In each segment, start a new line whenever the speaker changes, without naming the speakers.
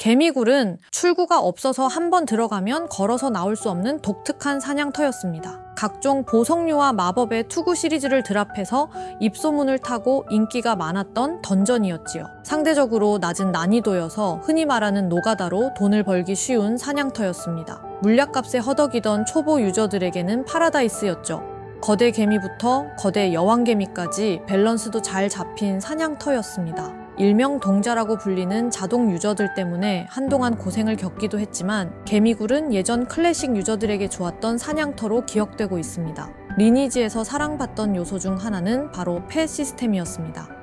개미굴은 출구가 없어서 한번 들어가면 걸어서 나올 수 없는 독특한 사냥터였습니다. 각종 보석류와 마법의 투구 시리즈를 드랍해서 입소문을 타고 인기가 많았던 던전이었지요. 상대적으로 낮은 난이도여서 흔히 말하는 노가다로 돈을 벌기 쉬운 사냥터였습니다. 물약값에 허덕이던 초보 유저들에게는 파라다이스였죠. 거대 개미부터 거대 여왕개미까지 밸런스도 잘 잡힌 사냥터였습니다. 일명 동자라고 불리는 자동 유저들 때문에 한동안 고생을 겪기도 했지만 개미굴은 예전 클래식 유저들에게 좋았던 사냥터로 기억되고 있습니다. 리니지에서 사랑받던 요소 중 하나는 바로 펫 시스템이었습니다.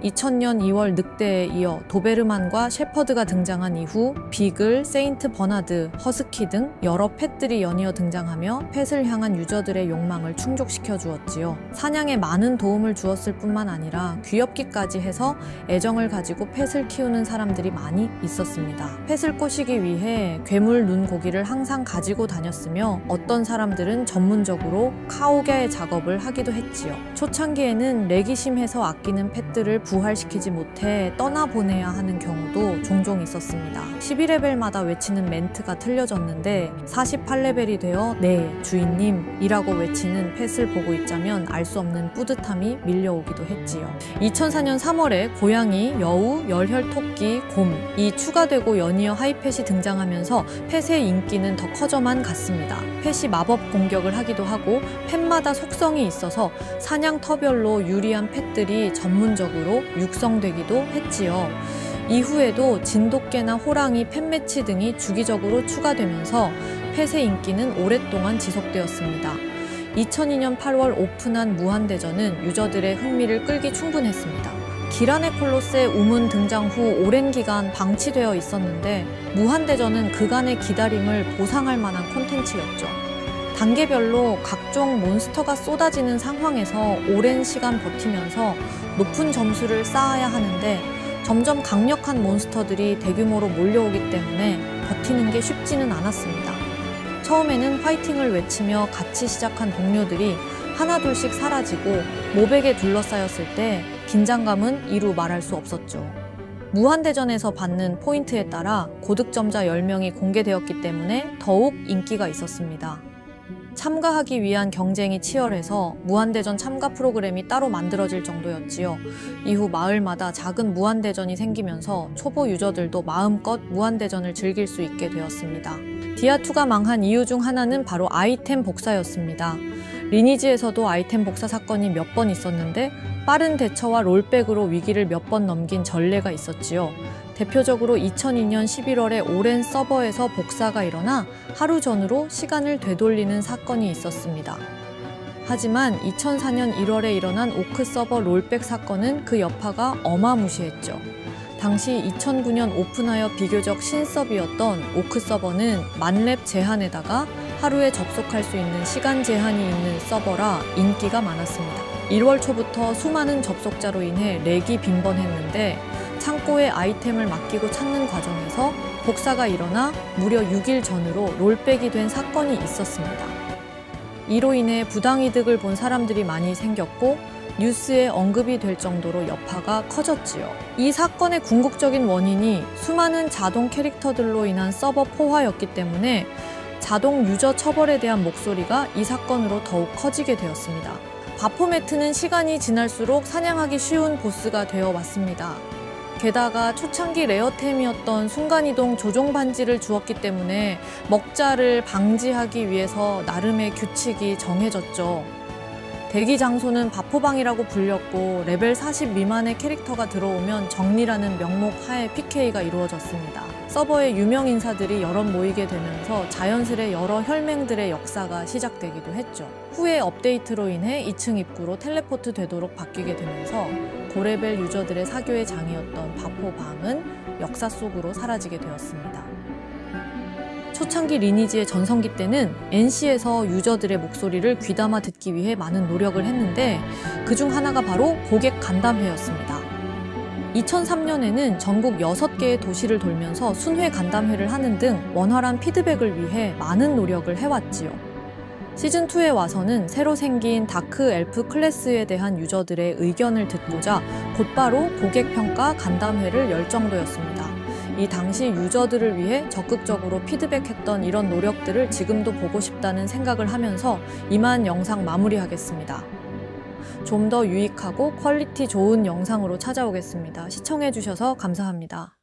2000년 2월 늑대에 이어 도베르만과 셰퍼드가 등장한 이후 비글, 세인트 버나드, 허스키 등 여러 펫들이 연이어 등장하며 펫을 향한 유저들의 욕망을 충족시켜 주었지요. 사냥에 많은 도움을 주었을 뿐만 아니라 귀엽기까지 해서 애정을 가지고 펫을 키우는 사람들이 많이 있었습니다. 펫을 꼬시기 위해 괴물 눈고기를 항상 가지고 다녔으며 어떤 사람들은 전문적으로 카오게 작업을 하기도 했지요. 초창기에는 렉이 심해서 아끼는 펫들을 부활시키지 못해 떠나보내야 하는 경우도 종종 있었습니다. 12레벨마다 외치는 멘트가 틀려졌는데 48레벨이 되어 네, 주인님 이라고 외치는 펫을 보고 있자면 알 수 없는 뿌듯함이 밀려오기도 했지요. 2004년 3월에 고양이, 여우, 열혈 토끼, 곰이 추가되고 연이어 하이펫이 등장하면서 펫의 인기는 더 커져만 갔습니다. 펫이 마법 공격을 하기도 하고 펫마다 속성이 있어서 사냥터별로 유리한 펫들이 전문적으로 육성되기도 했지요. 이후에도 진돗개나 호랑이, 펫매치 등이 주기적으로 추가되면서 펫의 인기는 오랫동안 지속되었습니다. 2002년 8월 오픈한 무한대전은 유저들의 흥미를 끌기 충분했습니다. 기란의 콜로스의 우문 등장 후 오랜 기간 방치되어 있었는데 무한대전은 그간의 기다림을 보상할 만한 콘텐츠였죠. 단계별로 각종 몬스터가 쏟아지는 상황에서 오랜 시간 버티면서 높은 점수를 쌓아야 하는데 점점 강력한 몬스터들이 대규모로 몰려오기 때문에 버티는 게 쉽지는 않았습니다. 처음에는 화이팅을 외치며 같이 시작한 동료들이 하나둘씩 사라지고 몹에게 둘러싸였을 때 긴장감은 이루 말할 수 없었죠. 무한대전에서 받는 포인트에 따라 고득점자 10명이 공개되었기 때문에 더욱 인기가 있었습니다. 참가하기 위한 경쟁이 치열해서 무한대전 참가 프로그램이 따로 만들어질 정도였지요. 이후 마을마다 작은 무한대전이 생기면서 초보 유저들도 마음껏 무한대전을 즐길 수 있게 되었습니다. 디아2가 망한 이유 중 하나는 바로 아이템 복사였습니다. 리니지에서도 아이템 복사 사건이 몇 번 있었는데 빠른 대처와 롤백으로 위기를 몇 번 넘긴 전례가 있었지요. 대표적으로 2002년 11월에 오랜 서버에서 복사가 일어나 하루 전후로 시간을 되돌리는 사건이 있었습니다. 하지만 2004년 1월에 일어난 오크 서버 롤백 사건은 그 여파가 어마무시했죠. 당시 2009년 오픈하여 비교적 신서버였던 오크 서버는 만렙 제한에다가 하루에 접속할 수 있는 시간 제한이 있는 서버라 인기가 많았습니다. 1월 초부터 수많은 접속자로 인해 렉이 빈번했는데 창고에 아이템을 맡기고 찾는 과정에서 복사가 일어나 무려 6일 전으로 롤백이 된 사건이 있었습니다. 이로 인해 부당이득을 본 사람들이 많이 생겼고 뉴스에 언급이 될 정도로 여파가 커졌지요. 이 사건의 궁극적인 원인이 수많은 자동 캐릭터들로 인한 서버 포화였기 때문에 자동 유저 처벌에 대한 목소리가 이 사건으로 더욱 커지게 되었습니다. 바포매트는 시간이 지날수록 사냥하기 쉬운 보스가 되어 왔습니다. 게다가 초창기 레어템이었던 순간이동 조종 반지를 주었기 때문에 먹자를 방지하기 위해서 나름의 규칙이 정해졌죠. 대기 장소는 바포방이라고 불렸고 레벨 40 미만의 캐릭터가 들어오면 정리라는 명목 하에 PK가 이루어졌습니다. 서버에 유명 인사들이 여럿 모이게 되면서 자연스레 여러 혈맹들의 역사가 시작되기도 했죠. 후에 업데이트로 인해 2층 입구로 텔레포트 되도록 바뀌게 되면서 고레벨 유저들의 사교의 장이었던 바포방은 역사 속으로 사라지게 되었습니다. 초창기 리니지의 전성기 때는 NC에서 유저들의 목소리를 귀담아 듣기 위해 많은 노력을 했는데 그중 하나가 바로 고객 간담회였습니다. 2003년에는 전국 6개의 도시를 돌면서 순회 간담회를 하는 등 원활한 피드백을 위해 많은 노력을 해왔지요. 시즌2에 와서는 새로 생긴 다크 엘프 클래스에 대한 유저들의 의견을 듣고자 곧바로 고객평가 간담회를 열 정도였습니다. 이 당시 유저들을 위해 적극적으로 피드백했던 이런 노력들을 지금도 보고 싶다는 생각을 하면서 이만 영상 마무리하겠습니다. 좀 더 유익하고 퀄리티 좋은 영상으로 찾아오겠습니다. 시청해주셔서 감사합니다.